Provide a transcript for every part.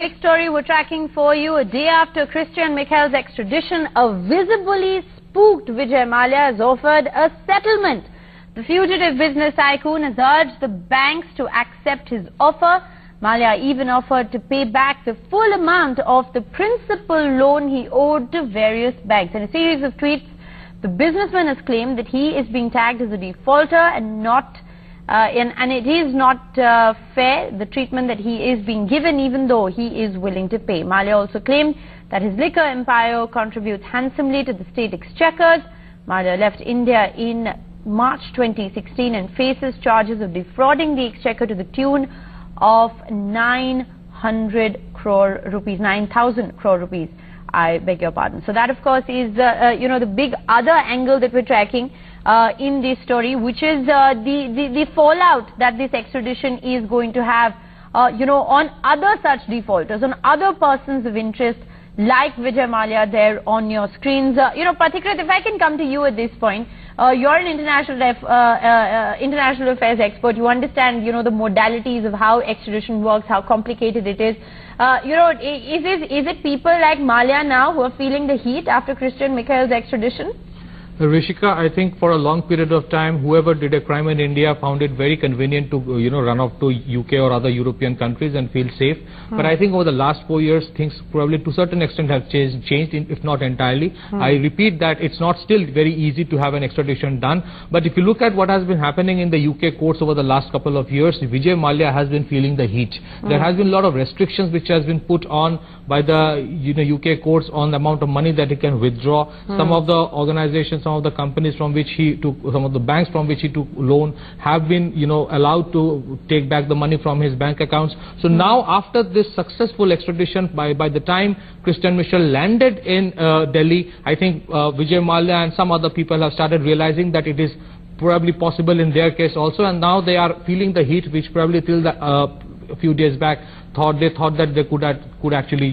Big story we're tracking for you. A day after Christian Michel's extradition, a visibly spooked Vijay Mallya has offered a settlement. The fugitive business tycoon has urged the banks to accept his offer. Mallya even offered to pay back the full amount of the principal loan he owed to various banks. In a series of tweets, the businessman has claimed that he is being tagged as a defaulter and it is not fair, the treatment that he is being given, even though he is willing to pay. Mallya also claimed that his liquor empire contributes handsomely to the state exchequers. Mallya left India in March 2016 and faces charges of defrauding the exchequer to the tune of 900 crore rupees, 9,000 crore rupees. I beg your pardon. So that, of course, is the big other angle that we're tracking in this story, which is the fallout that this extradition is going to have, on other such defaulters, on other persons of interest like Vijay Mallya there on your screens. Pathikrit, if I can come to you at this point, you're an international affairs expert. You understand, the modalities of how extradition works, how complicated it is. Is it people like Mallya now who are feeling the heat after Christian Michel's extradition? Rishika, I think for a long period of time, whoever did a crime in India found it very convenient to, run off to UK or other European countries and feel safe. But I think over the last 4 years, things probably to a certain extent have changed, if not entirely. I repeat that it's not still very easy to have an extradition done. But if you look at what has been happening in the UK courts over the last couple of years, Vijay Mallya has been feeling the heat. There has been a lot of restrictions which has been put on by the UK courts on the amount of money that he can withdraw. Some of the organizations, some of the companies from which he took, some of the banks from which he took loan have been, allowed to take back the money from his bank accounts. So now, after this successful extradition, by the time Christian Michel landed in Delhi, I think Vijay Mallya and some other people have started realizing that it is probably possible in their case also, and now they are feeling the heat, which probably till a few days back they thought that they could actually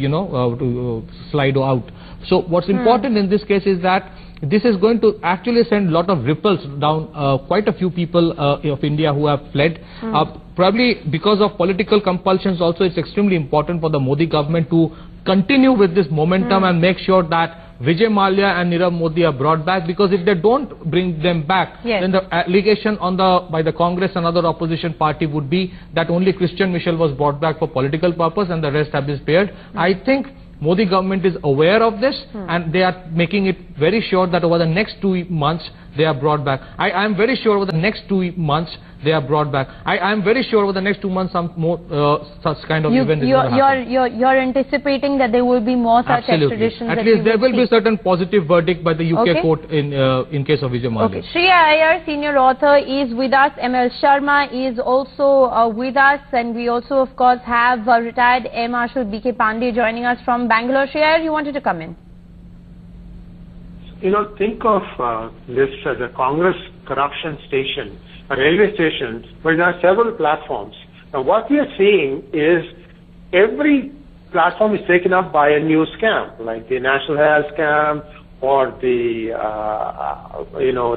slide out. So what's important in this case is that this is going to actually send a lot of ripples down quite a few people of India who have fled. Probably because of political compulsions also, it's extremely important for the Modi government to continue with this momentum and make sure that Vijay Mallya and Nirav Modi are brought back, because if they don't bring them back, then the allegation by the Congress and other opposition party would be that only Christian Michel was brought back for political purpose and the rest have been spared. I think Modi government is aware of this and they are making it very sure that over the next 2 months they are brought back. I am very sure over the next 2 months they are brought back. I am very sure over the next 2 months some more such kind of event is going to happen. You're anticipating that there will be more such extraditions. At least there will be a certain positive verdict by the UK court in case of Vijay Mallya. Shreya Iyer, senior author, is with us. ML Sharma is also with us, and we also, of course, have retired Air Marshal BK Pandey joining us from Bangalore. Shreya Iyer, you wanted to come in. Think of this as a Congress corruption station, a railway station, where there are several platforms. Now, what we are seeing is every platform is taken up by a new scam, like the National Health scam or the,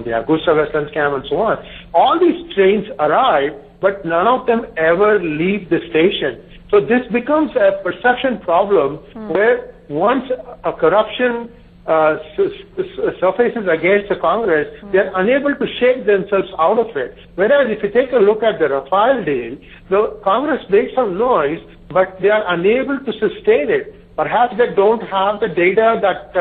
the Augusta Westland scam and so on. All these trains arrive, but none of them ever leave the station. So this becomes a perception problem where once a corruption surfaces against the Congress, they are unable to shake themselves out of it. Whereas if you take a look at the Rafale deal, the Congress made some noise, but they are unable to sustain it. Perhaps they don't have the data that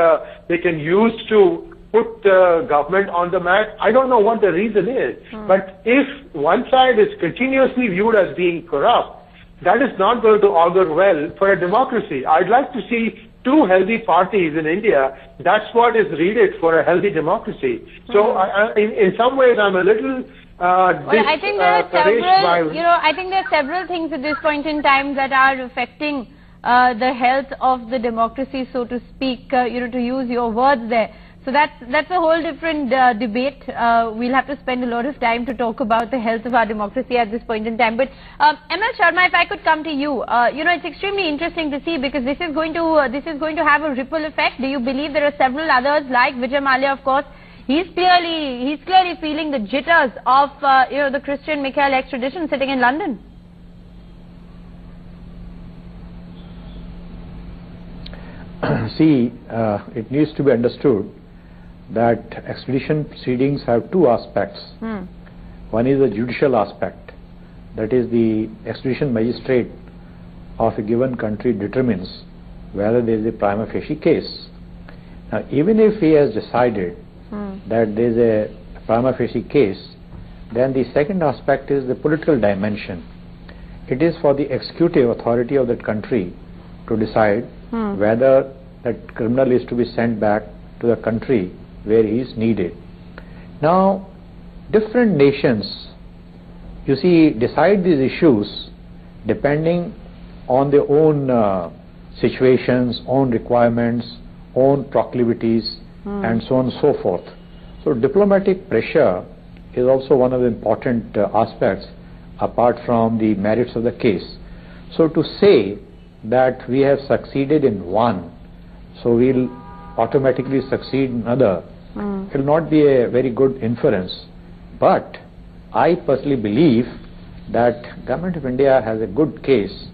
they can use to put the government on the mat. I don't know what the reason is. But if one side is continuously viewed as being corrupt, that is not going to augur well for a democracy. I'd like to see two healthy parties in India. That's what is needed for a healthy democracy. So, in some ways, I'm a little I think there are several. I think there are several things at this point in time that are affecting the health of the democracy, so to speak. To use your words there. So that's a whole different debate. We'll have to spend a lot of time to talk about the health of our democracy at this point in time. But ML Sharma, if I could come to you, it's extremely interesting to see, because this is going to have a ripple effect. Do you believe there are several others like Vijay Mallya? Of course, he's clearly feeling the jitters of the Christian Michel extradition sitting in London. See, it needs to be understood that extradition proceedings have two aspects. One is the judicial aspect, that is the extradition magistrate of a given country determines whether there is a prima facie case. Now, even if he has decided that there is a prima facie case, then the second aspect is the political dimension. It is for the executive authority of that country to decide whether that criminal is to be sent back to the country where he is needed. Now, different nations, you see, decide these issues depending on their own situations, own requirements, own proclivities, and so on and so forth. So diplomatic pressure is also one of the important aspects apart from the merits of the case. So to say that we have succeeded in one, so we'll automatically succeed in another, will not be a very good inference. But I personally believe that Government of India has a good case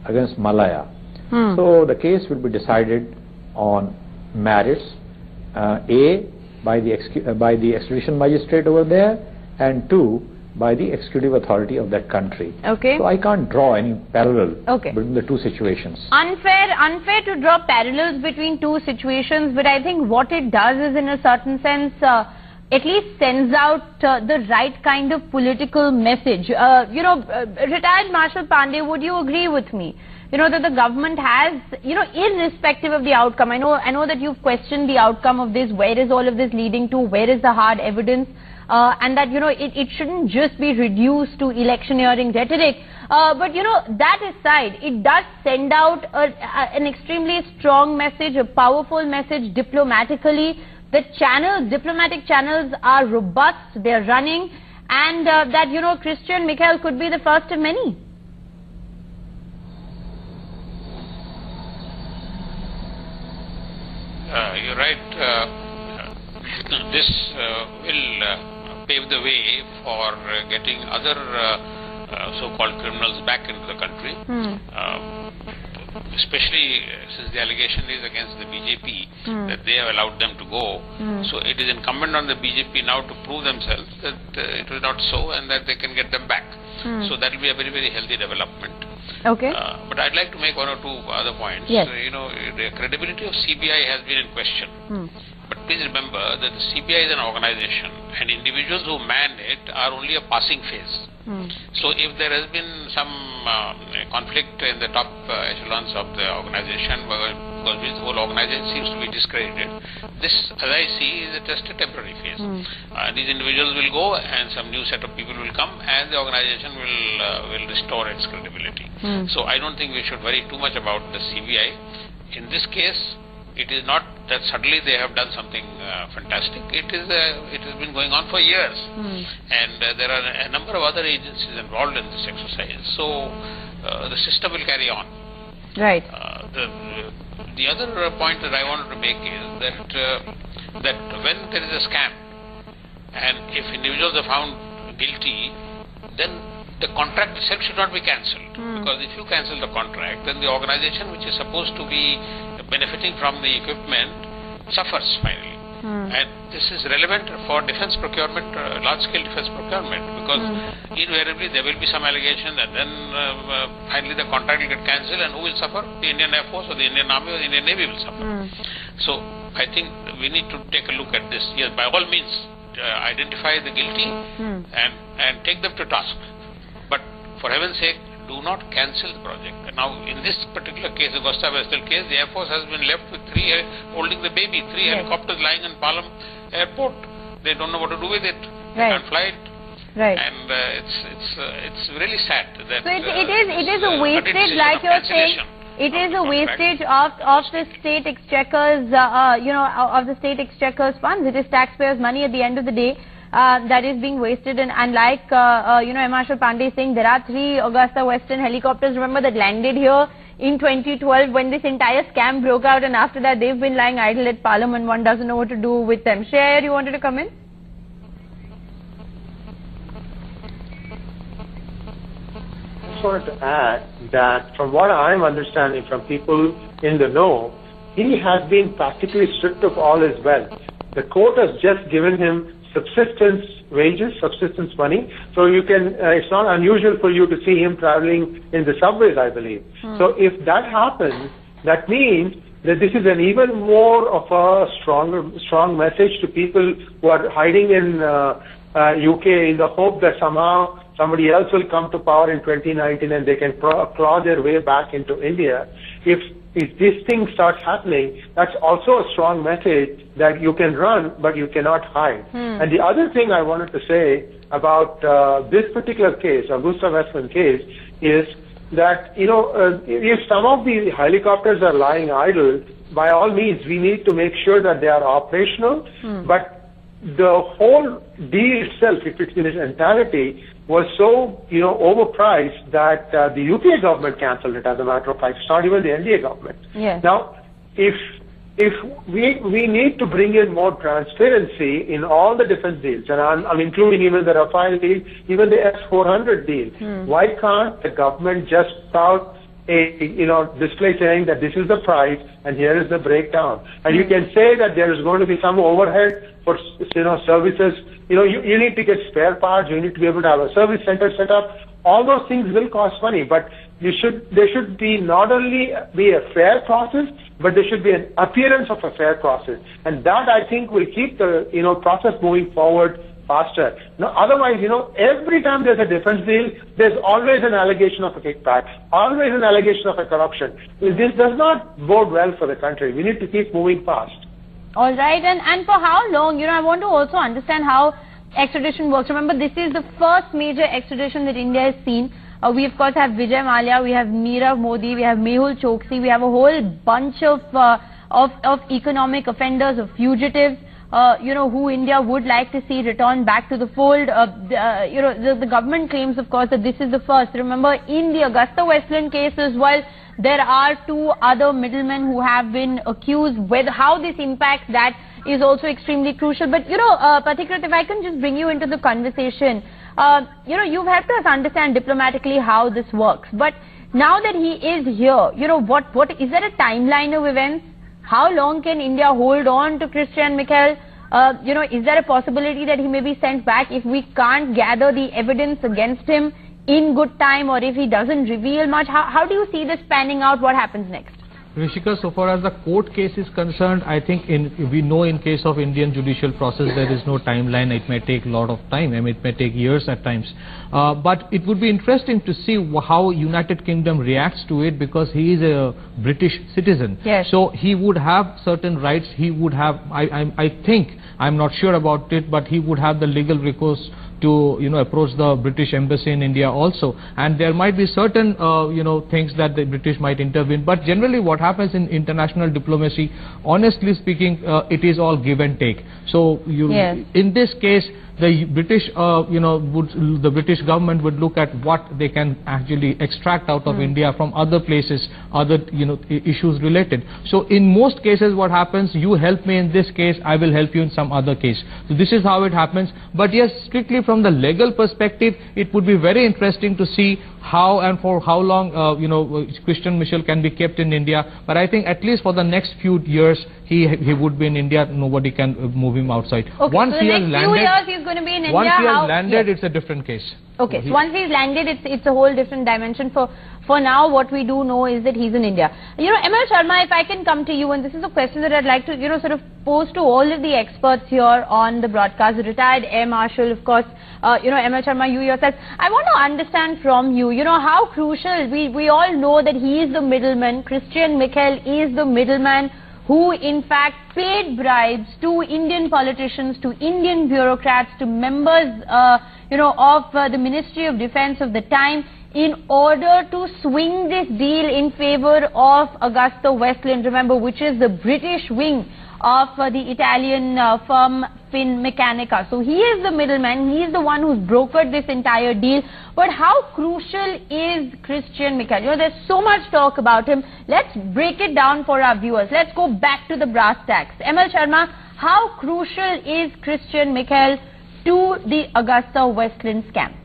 against Malaya. So the case will be decided on merits, A, by the extradition magistrate over there, and 2, by the executive authority of that country. Okay. So I can't draw any parallel between the two situations. Unfair to draw parallels between two situations, but I think what it does is, in a certain sense, at least sends out the right kind of political message. Retired Marshal Pandey, would you agree with me? That the government has, irrespective of the outcome, I know that you've questioned the outcome of this, where is all of this leading to, where is the hard evidence, and that, it shouldn't just be reduced to electioneering rhetoric. But, that aside, it does send out an extremely strong message, a powerful message diplomatically. The diplomatic channels are robust, they're running, and that, Christian Michael could be the first of many. You're right. This will pave the way for getting other so-called criminals back into the country, especially since the allegation is against the BJP that they have allowed them to go. So it is incumbent on the BJP now to prove themselves that it was not so and that they can get them back. So that will be a very, very healthy development. Okay. But I'd like to make one or two other points. Yes. The credibility of CBI has been in question. But please remember that the CBI is an organization and individuals who man it are only a passing phase. So if there has been some conflict in the top echelons of the organization, because this whole organization seems to be discredited, this, as I see, is just a temporary phase. These individuals will go and some new set of people will come and the organization will restore its credibility. So I don't think we should worry too much about the CBI. In this case, it is not that suddenly they have done something fantastic. It has been going on for years, and there are a number of other agencies involved in this exercise. So the system will carry on. Right. The other point that I wanted to make is that when there is a scam, and if individuals are found guilty, then the contract itself should not be cancelled. Because if you cancel the contract, then the organization which is supposed to be benefiting from the equipment suffers finally. And this is relevant for defense procurement, large-scale defense procurement, because invariably there will be some allegation and then finally the contract will get cancelled, and who will suffer? The Indian Air Force or the Indian Army or the Indian Navy will suffer. So I think we need to take a look at this. Yes, by all means, identify the guilty and take them to task. But for heaven's sake, do not cancel the project. Now, in this particular case, the Augusta Western case, the Air Force has been left with holding the baby, three helicopters lying in Palam Airport. They don't know what to do with it. They can't fly it. Right. And it's really sad that. So it is a wastage, like you're saying. It is a wastage of the state exchequers, of the state exchequers funds. It is taxpayers' money at the end of the day. That is being wasted, and like Marshal Pandey is saying, there are 3 Augusta Western helicopters, remember, that landed here in 2012 when this entire scam broke out, and after that they've been lying idle at Parliament. One doesn't know what to do with them. Sher, you wanted to come in? I just wanted to add that from what I'm understanding from people in the know, he has been practically stripped of all his wealth. The court has just given him subsistence wages, subsistence money. So you can, it's not unusual for you to see him traveling in the subways, I believe. So if that happens, that means that this is an even more of a strong message to people who are hiding in UK in the hope that somehow somebody else will come to power in 2019 and they can claw their way back into India. If this thing starts happening, that's also a strong message that you can run, but you cannot hide. And the other thing I wanted to say about this particular case, Augusta Westland case, is that, you know, if some of these helicopters are lying idle, by all means, we need to make sure that they are operational, but the whole deal itself, if it's in its entirety, was so, you know, overpriced that the UK government cancelled it as a matter of fact. It's not even the NDA government. Yes. Now, if we need to bring in more transparency in all the defense deals, and I'm including even the Rafale deal, even the S-400 deal. Why can't the government just put out a, you know, display saying that this is the price and here is the breakdown? And you can say that there is going to be some overhead for, you know, services. You know, you need to get spare parts, you need to be able to have a service center set up. All those things will cost money, but there should be not only be a fair process, but there should be an appearance of a fair process. And that, I think, will keep the, you know, process moving forward faster. Now, otherwise, you know, every time there's a defense deal, there's always an allegation of a kickback, always an allegation of a corruption. This does not bode well for the country. We need to keep moving fast. All right, and for how long? You know, I want to also understand how extradition works. Remember, this is the first major extradition that India has seen. We of course have Vijay Mallya, we have Nirav Modi, we have Mehul Choksi, we have a whole bunch of economic offenders, of fugitives, you know, who India would like to see return back to the fold. You know, the government claims, of course, that this is the first. Remember, in the Augusta Westland case as well, there are 2 other middlemen who have been accused. How this impacts that is also extremely crucial. But, you know, Pathikrit, if I can just bring you into the conversation, you know, you've helped us understand diplomatically how this works. But now that he is here, you know, what is there a timeline of events? How long can India hold on to Christian Michel? You know, is there a possibility that he may be sent back if we can't gather the evidence against him in good time, or if he doesn't reveal much? How do you see this panning out? What happens next? Rishika, so far as the court case is concerned, I think we know in case of Indian judicial process there is no timeline. It may take a lot of time. I mean, it may take years at times. But it would be interesting to see how United Kingdom reacts to it, because he is a British citizen. Yes. So he would have certain rights. He would have, I think, I'm not sure about it, but he would have the legal recourse to, you know, approach the British embassy in India also, and there might be certain you know, things that the British might intervene. But generally what happens in international diplomacy, honestly speaking, it is all give and take. So in this case, the British, you know, the British government would look at what they can actually extract out of India from other places, other, you know, issues related. So in most cases, what happens, you help me in this case, I will help you in some other case. So this is how it happens. But yes, strictly from the legal perspective, it would be very interesting to see how and for how long, you know, Christian Michel can be kept in India. But I think at least for the next few years, he would be in India. Nobody can move him outside. Okay, once so he the has next landed, few years he's going to be in India. Once he has landed, it's a different case. Okay, so once he's landed, it's a whole different dimension. For now, what we do know is that he's in India. You know, ML Sharma, if I can come to you, and this is a question that I'd like to, you know, sort of pose to all of the experts here on the broadcast, retired Air Marshal, of course, you know, ML Sharma, you yourself. I want to understand from you, you know, how crucial, we all know that he is the middleman, Christian Michel is the middleman who in fact paid bribes to Indian politicians, to Indian bureaucrats, to members, you know, of the Ministry of Defense of the time, in order to swing this deal in favor of Augusta Westland, remember, which is the British wing of the Italian firm Finmeccanica. So he is the middleman, he is the one who's brokered this entire deal. But how crucial is Christian Michel? You know, there's so much talk about him. Let's break it down for our viewers. Let's go back to the brass tacks. ML Sharma, how crucial is Christian Michel to the Augusta Westland scam?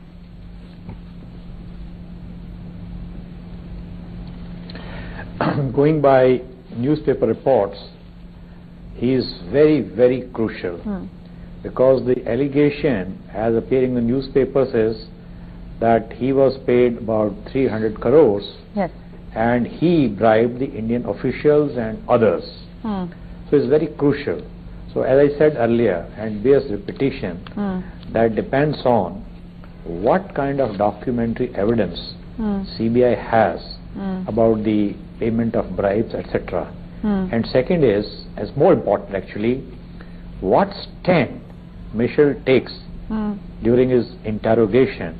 Going by newspaper reports is very, very crucial because the allegation as appearing in the newspapers is that he was paid about 300 crores and he bribed the Indian officials and others. So it's very crucial. So as I said earlier, and bears repetition, that depends on what kind of documentary evidence CBI has about the payment of bribes, etc. And second is, as more important actually, what stand Michel takes during his interrogation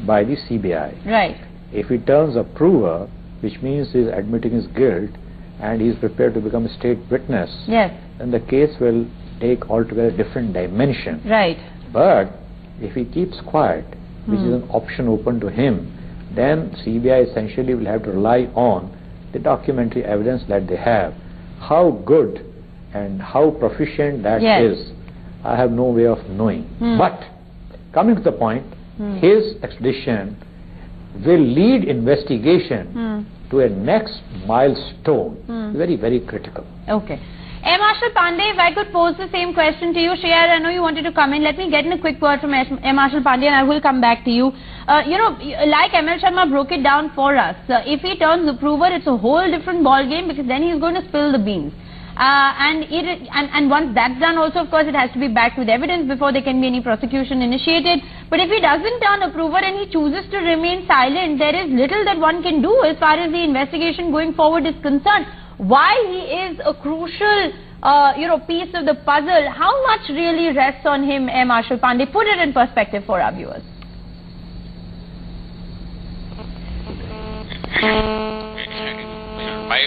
by the CBI. Right. If he turns approver, which means he is admitting his guilt and he is prepared to become a state witness, then the case will take altogether different dimension. Right. But if he keeps quiet, which is an option open to him, then CBI essentially will have to rely on the documentary evidence that they have. How good and how proficient that is, I have no way of knowing. But coming to the point, his extradition will lead investigation to a next milestone, very, very critical. Okay. M. Marshal Pandey, if I could pose the same question to you. Shreya, I know you wanted to come in. Let me get in a quick word from M. Marshal Pandey and I will come back to you. You know, like ML Sharma broke it down for us, if he turns approver, it's a whole different ball game because then he's going to spill the beans. And once that's done also, of course, it has to be backed with evidence before there can be any prosecution initiated. But if he doesn't turn approver and he chooses to remain silent, there is little that one can do as far as the investigation going forward is concerned. While he is a crucial piece of the puzzle, how much really rests on him, M. Marshal Pandey? Put it in perspective for our viewers. My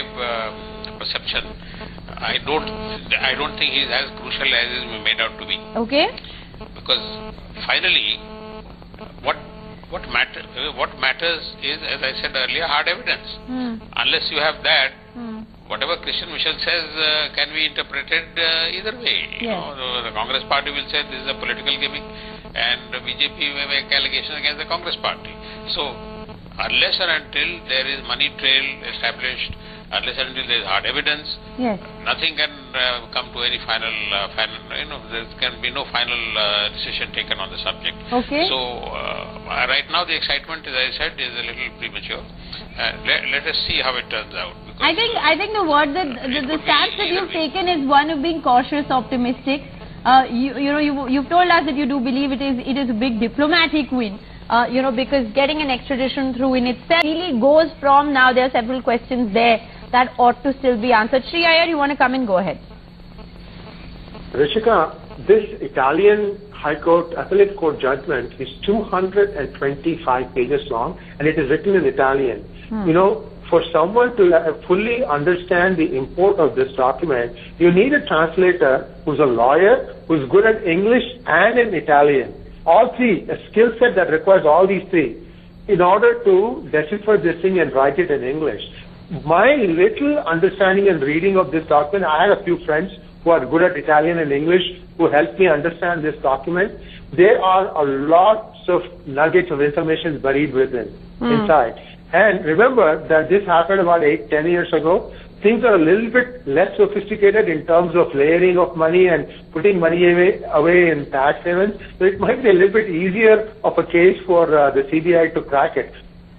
perception, I don't think he's as crucial as he's made out to be. Okay. Because finally, what matters is, as I said earlier, hard evidence. Unless you have that, whatever Christian Michel says can be interpreted either way. You know, the Congress party will say this is a political gimmick, and the BJP may make allegations against the Congress party. So, unless and until there is money trail established, unless and until there is hard evidence, nothing can come to any final, there can be no final decision taken on the subject. Okay. So, right now the excitement, as I said, is a little premature. Let us see how it turns out. I think the word that the stance that you've taken is one of being cautious, optimistic. You've told us that you do believe it is a big diplomatic win. Because getting an extradition through in itself really goes from, now there are several questions there that ought to still be answered. Sri Iyer, you want to come in? Go ahead. Rishika, this Italian High Court, Appellate Court judgment is 225 pages long and it is written in Italian. You know, for someone to fully understand the import of this document, you need a translator who's a lawyer, who's good at English and in Italian. All three, a skill set that requires all these three in order to decipher this thing and write it in English. My little understanding and reading of this document, I had a few friends who are good at Italian and English who helped me understand this document. There are a lot of nuggets of information buried within, inside. And remember that this happened about 8-10 years ago. Things are a little bit less sophisticated in terms of layering of money and putting money away in tax havens. So it might be a little bit easier of a case for the CBI to crack it.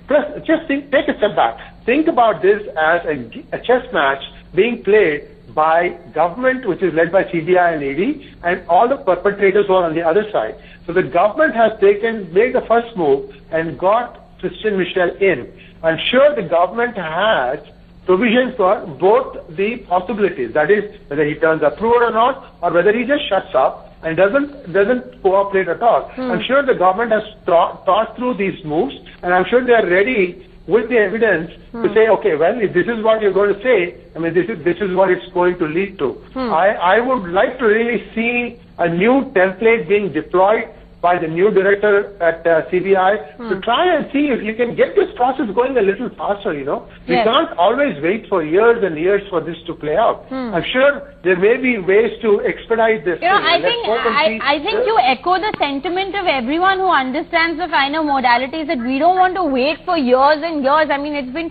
Plus, just take a step back. Think about this as a chess match being played by government, which is led by CBI and ED, and all the perpetrators who are on the other side. So the government has made the first move and got Christian Michel in. I'm sure the government has provisions for both the possibilities, that is, whether he turns approval or not, or whether he just shuts up and doesn't cooperate at all. I'm sure the government has thought through these moves, and I'm sure they are ready with the evidence to say, okay, well, if this is what you're going to say, I mean, this is what it's going to lead to. I would like to really see a new template being deployed by the new director at CBI to try and see if you can get this process going a little faster, you know. We can't always wait for years and years for this to play out. I'm sure there may be ways to expedite this. You know, I think you echo the sentiment of everyone who understands the finer modalities, that we don't want to wait for years and years. I mean, it's been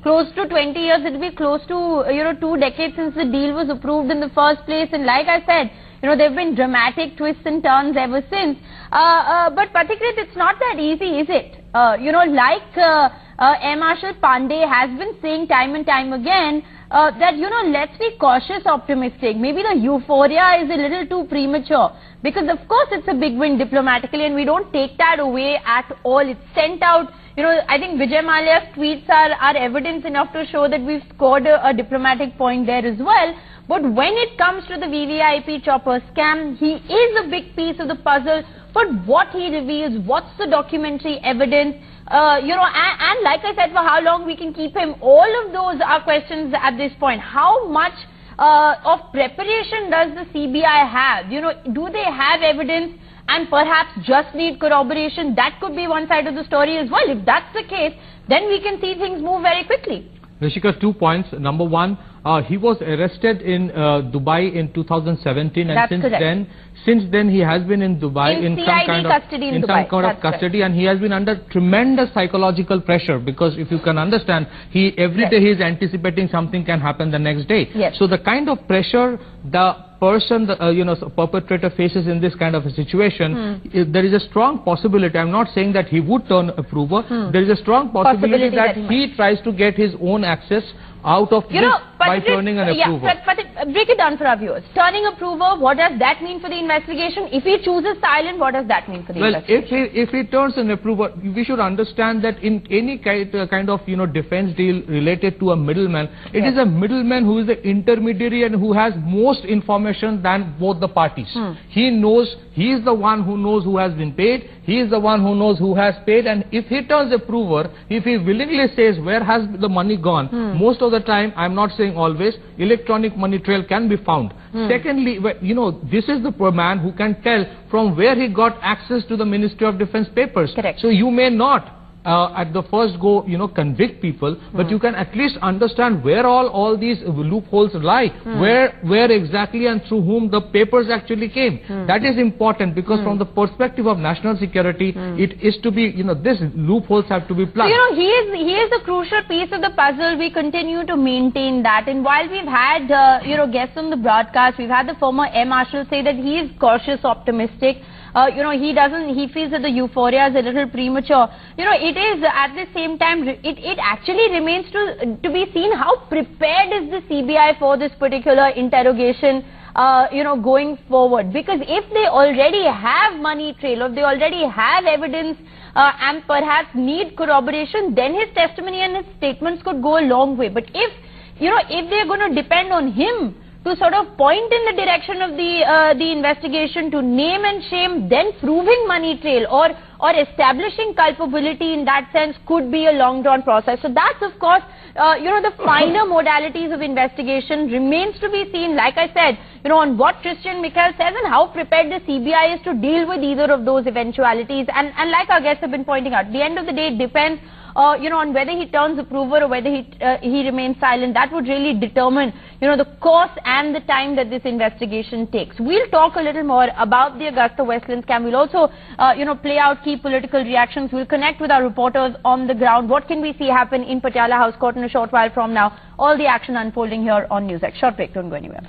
close to 20 years. It'll be close to, 2 decades since the deal was approved in the first place. And like I said, you know, there have been dramatic twists and turns ever since. But Pathikrit, it's not that easy, is it? Like Air Marshal Pandey has been saying time and time again, that, let's be cautious optimistic. Maybe the euphoria is a little too premature. Because, of course, it's a big win diplomatically, and we don't take that away at all. It's sent out. I think Vijay Mallya's tweets are evidence enough to show that we've scored a diplomatic point there as well. But when it comes to the VVIP chopper scam, he is a big piece of the puzzle. But what he reveals, what's the documentary evidence, and like I said, for how long we can keep him, all of those are questions at this point. How much of preparation does the CBI have? Do they have evidence and perhaps just need corroboration? That could be one side of the story as well. If that's the case, then we can see things move very quickly. Rishika, 2 points. Number one, he was arrested in Dubai in 2017, and since then he has been in Dubai in some kind of custody, and he has been under tremendous psychological pressure, because if you can understand, every day he is anticipating something can happen the next day. So the kind of pressure the person, perpetrator faces in this kind of a situation, there is a strong possibility. I'm not saying that he would turn approver. There is a strong possibility that he tries to get his own access out of this by turning an approver. But break it down for our viewers. Turning approver, what does that mean for the investigation? If he chooses silent, what does that mean for the investigation? If he turns an approver, we should understand that in any kind of defense deal related to a middleman, it is a middleman who is the intermediary and who has most information than both the parties. He knows, he is the one who knows who has been paid, he is the one who knows who has paid, and if he turns approver, if he willingly says where has the money gone, most of the time, I'm not saying always, electronic money trail can be found. Secondly, this is the man who can tell from where he got access to the Ministry of Defense papers. So you may not at the first go, convict people, but you can at least understand where all these loopholes lie, where exactly and through whom the papers actually came. That is important, because from the perspective of national security, it is to be, these loopholes have to be plugged. So, he is a crucial piece of the puzzle. We continue to maintain that. And while we've had, guests on the broadcast, we've had the former Air Marshal say that he is cautious optimistic. He feels that the euphoria is a little premature. It is at the same time, it actually remains to be seen how prepared is the CBI for this particular interrogation, going forward. Because if they already have money trail, or they already have evidence, and perhaps need corroboration, then his testimony and his statements could go a long way. But if they're going to depend on him to sort of point in the direction of the investigation, to name and shame, then proving money trail or establishing culpability in that sense could be a long drawn process. So that's, of course, the finer modalities of investigation remains to be seen, like I said, on what Christian Michel says and how prepared the CBI is to deal with either of those eventualities. And like our guests have been pointing out, at the end of the day, it depends on whether he turns approver or whether he remains silent. That would really determine, the course and the time that this investigation takes. We'll talk a little more about the Augusta Westland scam. We'll also, play out key political reactions. We'll connect with our reporters on the ground. What can we see happen in Patiala House Court in a short while from now? All the action unfolding here on NewsX. Short break, don't go anywhere.